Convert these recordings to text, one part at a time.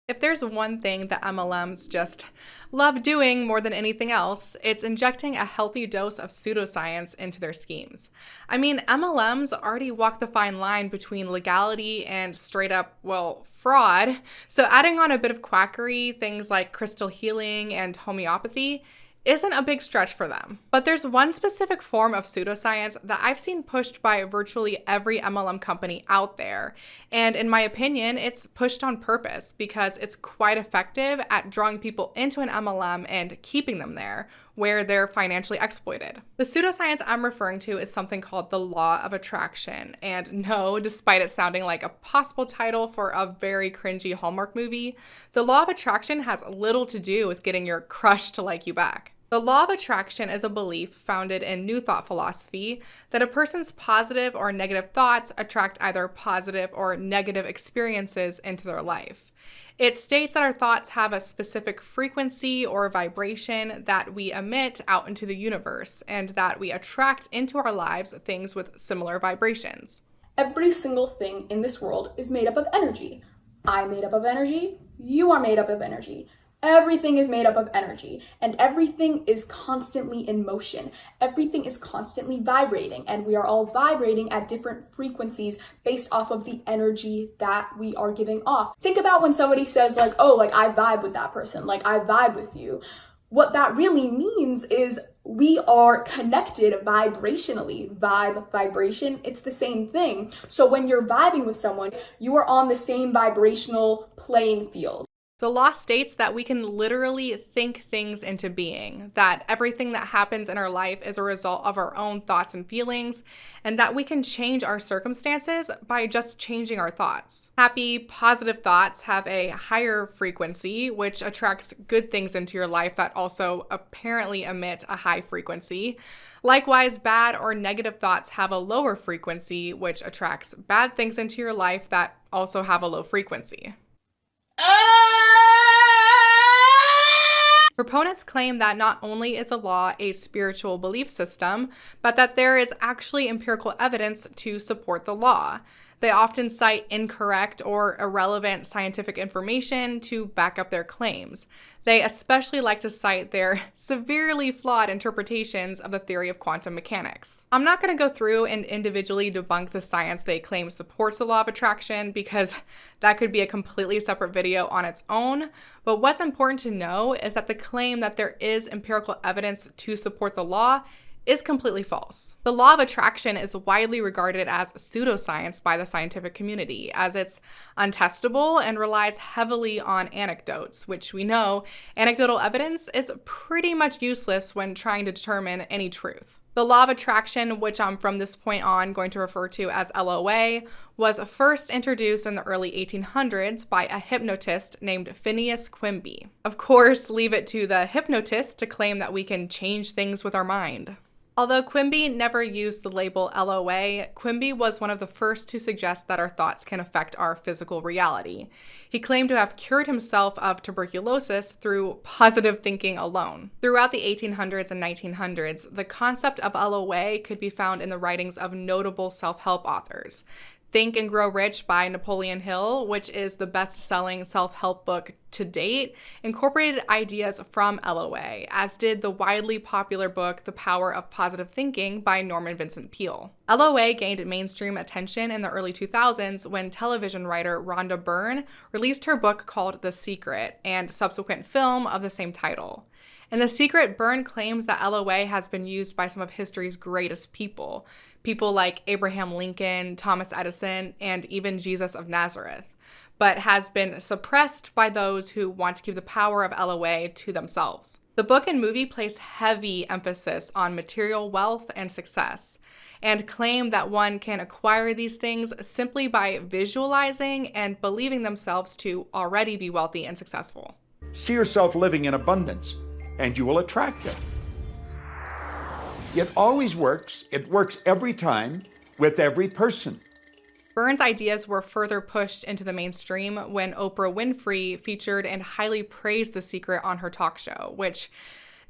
If there's one thing that MLMs just love doing more than anything else, it's injecting a healthy dose of pseudoscience into their schemes. I mean, MLMs already walk the fine line between legality and straight up, well, fraud. So adding on a bit of quackery, things like crystal healing and homeopathy, isn't a big stretch for them. But there's one specific form of pseudoscience that I've seen pushed by virtually every MLM company out there. And in my opinion, it's pushed on purpose because it's quite effective at drawing people into an MLM and keeping them there, where they're financially exploited. The pseudoscience I'm referring to is something called the law of attraction. And no, despite it sounding like a possible title for a very cringy Hallmark movie, the law of attraction has little to do with getting your crush to like you back. The law of attraction is a belief founded in New Thought philosophy that a person's positive or negative thoughts attract either positive or negative experiences into their life. It states that our thoughts have a specific frequency or vibration that we emit out into the universe, and that we attract into our lives things with similar vibrations. Every single thing in this world is made up of energy. I'm made up of energy. You are made up of energy. Everything is made up of energy, and everything is constantly in motion. Everything is constantly vibrating, and we are all vibrating at different frequencies based off of the energy that we are giving off. Think about when somebody says like, oh, like I vibe with that person, like I vibe with you. What that really means is we are connected vibrationally. Vibe, vibration, it's the same thing. So when you're vibing with someone, you are on the same vibrational playing field. The law states that we can literally think things into being, that everything that happens in our life is a result of our own thoughts and feelings, and that we can change our circumstances by just changing our thoughts. Happy, positive thoughts have a higher frequency, which attracts good things into your life that also apparently emit a high frequency. Likewise, bad or negative thoughts have a lower frequency, which attracts bad things into your life that also have a low frequency. Proponents claim that not only is a law a spiritual belief system, but that there is actually empirical evidence to support the law. They often cite incorrect or irrelevant scientific information to back up their claims. They especially like to cite their severely flawed interpretations of the theory of quantum mechanics. I'm not going to go through and individually debunk the science they claim supports the law of attraction because that could be a completely separate video on its own. But what's important to know is that the claim that there is empirical evidence to support the law is completely false. The law of attraction is widely regarded as pseudoscience by the scientific community, as it's untestable and relies heavily on anecdotes, which we know anecdotal evidence is pretty much useless when trying to determine any truth. The law of attraction, which I'm from this point on going to refer to as LOA, was first introduced in the early 1800s by a hypnotist named Phineas Quimby. Of course, leave it to the hypnotist to claim that we can change things with our mind. Although Quimby never used the label LOA, Quimby was one of the first to suggest that our thoughts can affect our physical reality. He claimed to have cured himself of tuberculosis through positive thinking alone. Throughout the 1800s and 1900s, the concept of LOA could be found in the writings of notable self-help authors. Think and Grow Rich by Napoleon Hill, which is the best-selling self-help book to date, incorporated ideas from LOA, as did the widely popular book The Power of Positive Thinking by Norman Vincent Peale. LOA gained mainstream attention in the early 2000s when television writer Rhonda Byrne released her book called The Secret and subsequent film of the same title. In The Secret, Byrne claims that LOA has been used by some of history's greatest people like Abraham Lincoln, Thomas Edison, and even Jesus of Nazareth, but has been suppressed by those who want to keep the power of LOA to themselves. The book and movie place heavy emphasis on material wealth and success, and claim that one can acquire these things simply by visualizing and believing themselves to already be wealthy and successful. See yourself living in abundance, and you will attract it. It always works. It works every time with every person. Byrne's ideas were further pushed into the mainstream when Oprah Winfrey featured and highly praised The Secret on her talk show, which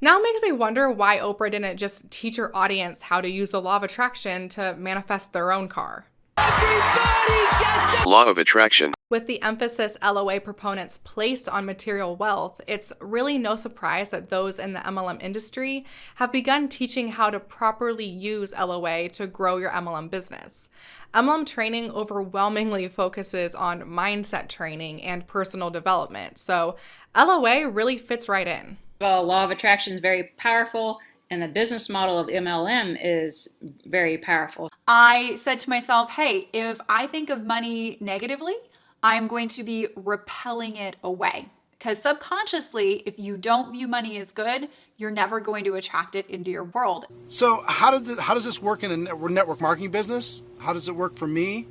now makes me wonder why Oprah didn't just teach her audience how to use the law of attraction to manifest their own car. Law of attraction. With the emphasis LOA proponents place on material wealth, it's really no surprise that those in the MLM industry have begun teaching how to properly use LOA to grow your MLM business. MLM training overwhelmingly focuses on mindset training and personal development, so LOA really fits right in. Well, law of attraction is very powerful, and the business model of MLM is very powerful. I said to myself, hey, if I think of money negatively, I'm going to be repelling it away. Because subconsciously, if you don't view money as good, you're never going to attract it into your world. So how does this work in a network marketing business? How does it work for me?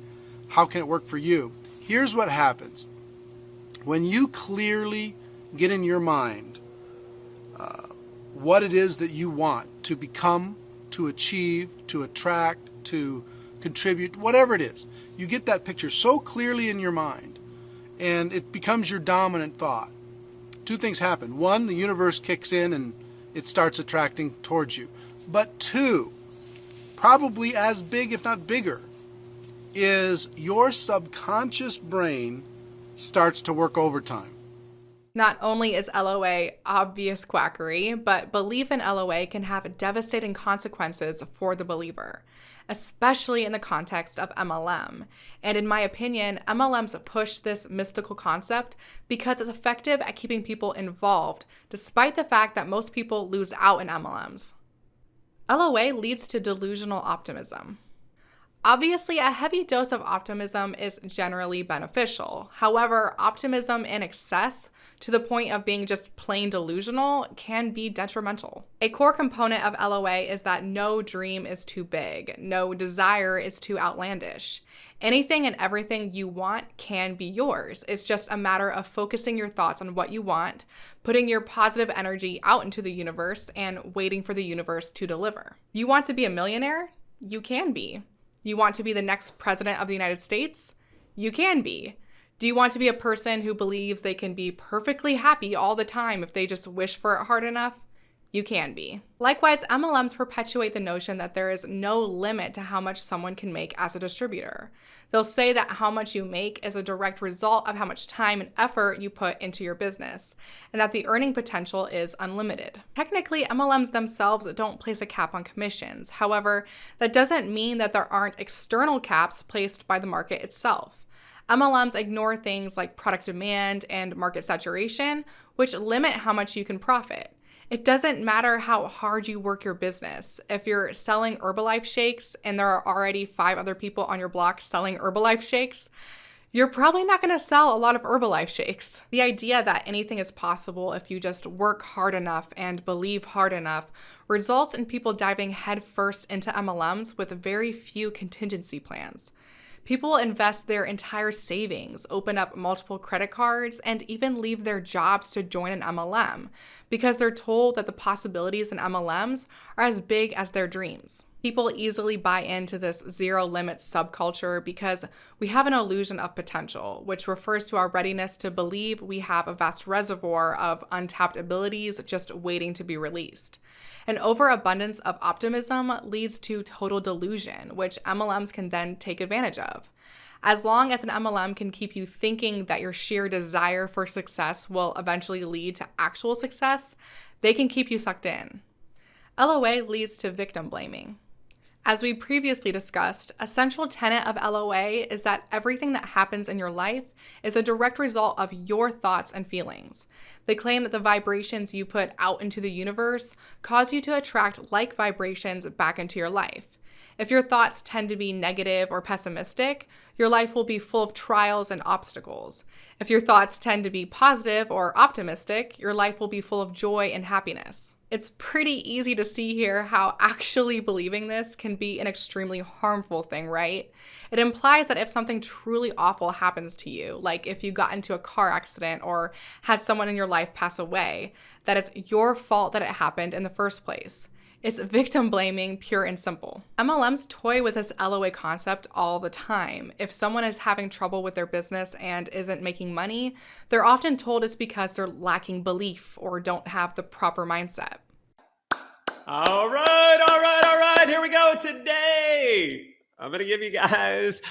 How can it work for you? Here's what happens. When you clearly get in your mind what it is that you want to become, to achieve, to attract, to contribute, whatever it is, you get that picture so clearly in your mind and it becomes your dominant thought. Two things happen. One, the universe kicks in and it starts attracting towards you. But two, probably as big, if not bigger, is your subconscious brain starts to work overtime. Not only is LOA obvious quackery, but belief in LOA can have devastating consequences for the believer, especially in the context of MLM. And in my opinion, MLMs push this mystical concept because it's effective at keeping people involved, despite the fact that most people lose out in MLMs. LOA leads to delusional optimism. Obviously, a heavy dose of optimism is generally beneficial. However, optimism in excess, to the point of being just plain delusional, can be detrimental. A core component of LOA is that no dream is too big, no desire is too outlandish. Anything and everything you want can be yours. It's just a matter of focusing your thoughts on what you want, putting your positive energy out into the universe, and waiting for the universe to deliver. You want to be a millionaire? You can be. You want to be the next president of the United States? You can be. Do you want to be a person who believes they can be perfectly happy all the time if they just wish for it hard enough? You can be. Likewise, MLMs perpetuate the notion that there is no limit to how much someone can make as a distributor. They'll say that how much you make is a direct result of how much time and effort you put into your business, and that the earning potential is unlimited. Technically, MLMs themselves don't place a cap on commissions. However, that doesn't mean that there aren't external caps placed by the market itself. MLMs ignore things like product demand and market saturation, which limit how much you can profit. It doesn't matter how hard you work your business. If you're selling Herbalife shakes and there are already 5 other people on your block selling Herbalife shakes, you're probably not going to sell a lot of Herbalife shakes. The idea that anything is possible if you just work hard enough and believe hard enough results in people diving headfirst into MLMs with very few contingency plans. People invest their entire savings, open up multiple credit cards, and even leave their jobs to join an MLM because they're told that the possibilities in MLMs are as big as their dreams. People easily buy into this zero-limit subculture because we have an illusion of potential, which refers to our readiness to believe we have a vast reservoir of untapped abilities just waiting to be released. An overabundance of optimism leads to total delusion, which MLMs can then take advantage of. As long as an MLM can keep you thinking that your sheer desire for success will eventually lead to actual success, they can keep you sucked in. LOA leads to victim blaming. As we previously discussed, a central tenet of LOA is that everything that happens in your life is a direct result of your thoughts and feelings. They claim that the vibrations you put out into the universe cause you to attract like vibrations back into your life. If your thoughts tend to be negative or pessimistic, your life will be full of trials and obstacles. If your thoughts tend to be positive or optimistic, your life will be full of joy and happiness. It's pretty easy to see here how actually believing this can be an extremely harmful thing, right? It implies that if something truly awful happens to you, like if you got into a car accident or had someone in your life pass away, that it's your fault that it happened in the first place. It's victim blaming, pure and simple. MLMs toy with this LOA concept all the time. If someone is having trouble with their business and isn't making money, they're often told it's because they're lacking belief or don't have the proper mindset. All right. Here we go today. I'm going to give you guys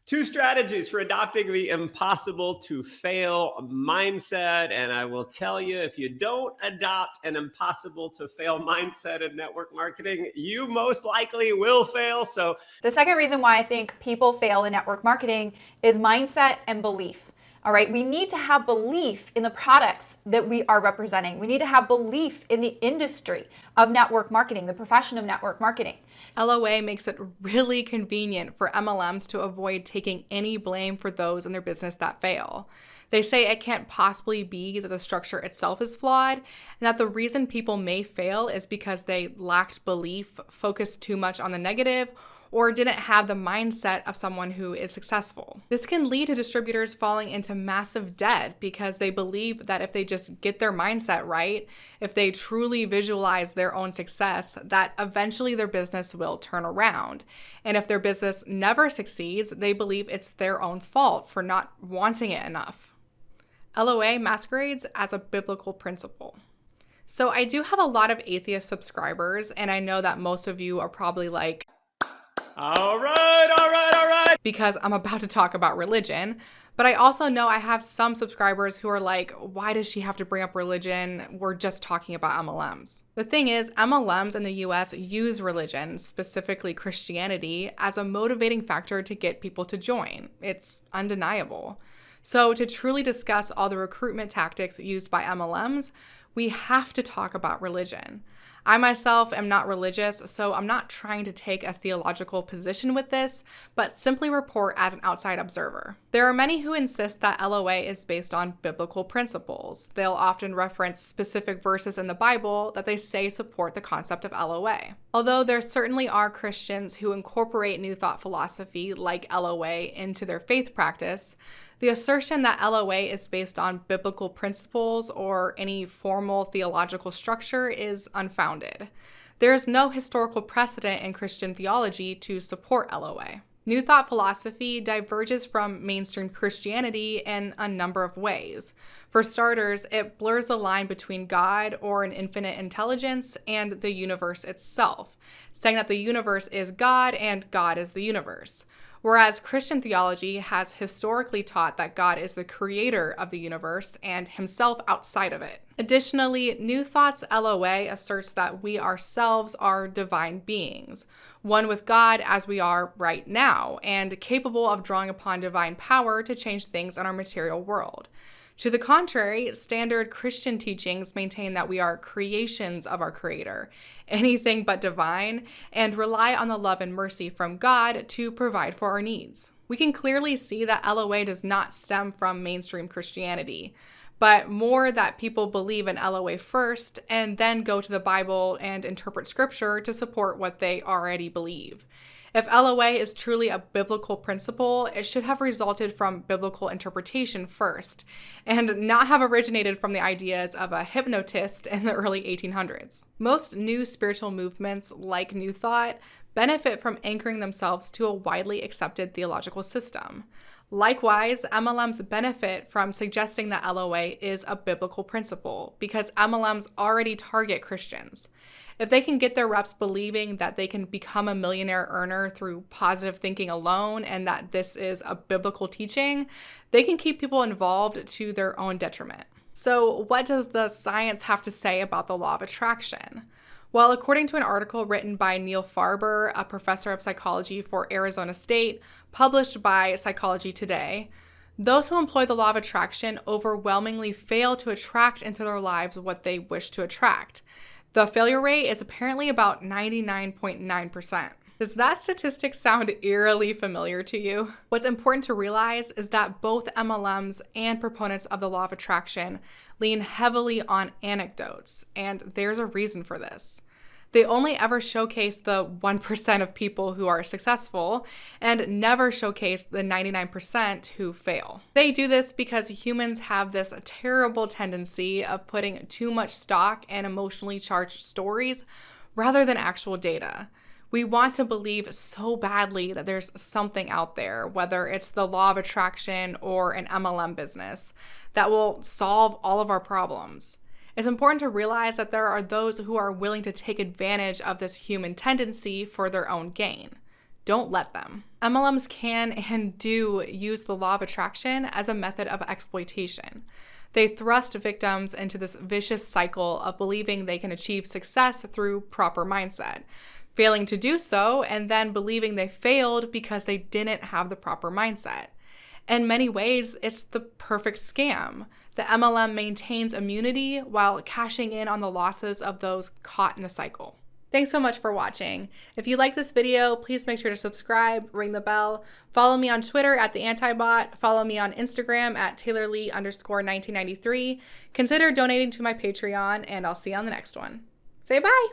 2 strategies for adopting the impossible to fail mindset. And I will tell you, if you don't adopt an impossible to fail mindset in network marketing, you most likely will fail. So the second reason why I think people fail in network marketing is mindset and belief. All right, we need to have belief in the products that we are representing. We need to have belief in the industry of network marketing, the profession of network marketing. LOA makes it really convenient for MLMs to avoid taking any blame for those in their business that fail. They say it can't possibly be that the structure itself is flawed, and that the reason people may fail is because they lacked belief, focused too much on the negative, or didn't have the mindset of someone who is successful. This can lead to distributors falling into massive debt because they believe that if they just get their mindset right, if they truly visualize their own success, that eventually their business will turn around. And if their business never succeeds, they believe it's their own fault for not wanting it enough. LOA masquerades as a biblical principle. So I do have a lot of atheist subscribers, and I know that most of you are probably like, all right. because I'm about to talk about religion. But I also know I have some subscribers who are like, why does she have to bring up religion? We're just talking about MLMs. The thing is, MLMs in the US use religion, specifically Christianity, as a motivating factor to get people to join. It's undeniable. So to truly discuss all the recruitment tactics used by MLMs, we have to talk about religion. I myself am not religious, so I'm not trying to take a theological position with this, but simply report as an outside observer. There are many who insist that LOA is based on biblical principles. They'll often reference specific verses in the Bible that they say support the concept of LOA. Although there certainly are Christians who incorporate New Thought philosophy like LOA into their faith practice, the assertion that LOA is based on biblical principles or any formal theological structure is unfounded. There is no historical precedent in Christian theology to support LOA. New Thought philosophy diverges from mainstream Christianity in a number of ways. For starters, it blurs the line between God or an infinite intelligence and the universe itself, saying that the universe is God and God is the universe. Whereas Christian theology has historically taught that God is the creator of the universe and himself outside of it. Additionally, New Thought's LOA asserts that we ourselves are divine beings, one with God as we are right now, and capable of drawing upon divine power to change things in our material world. To the contrary, standard Christian teachings maintain that we are creations of our Creator, anything but divine, and rely on the love and mercy from God to provide for our needs. We can clearly see that LOA does not stem from mainstream Christianity, but more that people believe in LOA first and then go to the Bible and interpret scripture to support what they already believe. If LOA is truly a biblical principle, it should have resulted from biblical interpretation first, and not have originated from the ideas of a hypnotist in the early 1800s. Most new spiritual movements, like New Thought, benefit from anchoring themselves to a widely accepted theological system. Likewise, MLMs benefit from suggesting that LOA is a biblical principle because MLMs already target Christians. If they can get their reps believing that they can become a millionaire earner through positive thinking alone and that this is a biblical teaching, they can keep people involved to their own detriment. So what does the science have to say about the law of attraction? Well, according to an article written by Neil Farber, a professor of psychology for Arizona State, published by Psychology Today, those who employ the law of attraction overwhelmingly fail to attract into their lives what they wish to attract. The failure rate is apparently about 99.9%. Does that statistic sound eerily familiar to you? What's important to realize is that both MLMs and proponents of the law of attraction lean heavily on anecdotes, and there's a reason for this. They only ever showcase the 1% of people who are successful and never showcase the 99% who fail. They do this because humans have this terrible tendency of putting too much stock in emotionally charged stories rather than actual data. We want to believe so badly that there's something out there, whether it's the law of attraction or an MLM business, that will solve all of our problems. It's important to realize that there are those who are willing to take advantage of this human tendency for their own gain. don't let them. MLMs can and do use the law of attraction as a method of exploitation. They thrust victims into this vicious cycle of believing they can achieve success through proper mindset, failing to do so, and then believing they failed because they didn't have the proper mindset. In many ways, it's the perfect scam. The MLM maintains immunity while cashing in on the losses of those caught in the cycle. Thanks so much for watching. If you like this video, please make sure to subscribe, ring the bell, follow me on Twitter at the Antibot, follow me on Instagram at TaylorLee_1993. Consider donating to my Patreon, and I'll see you on the next one. Say bye.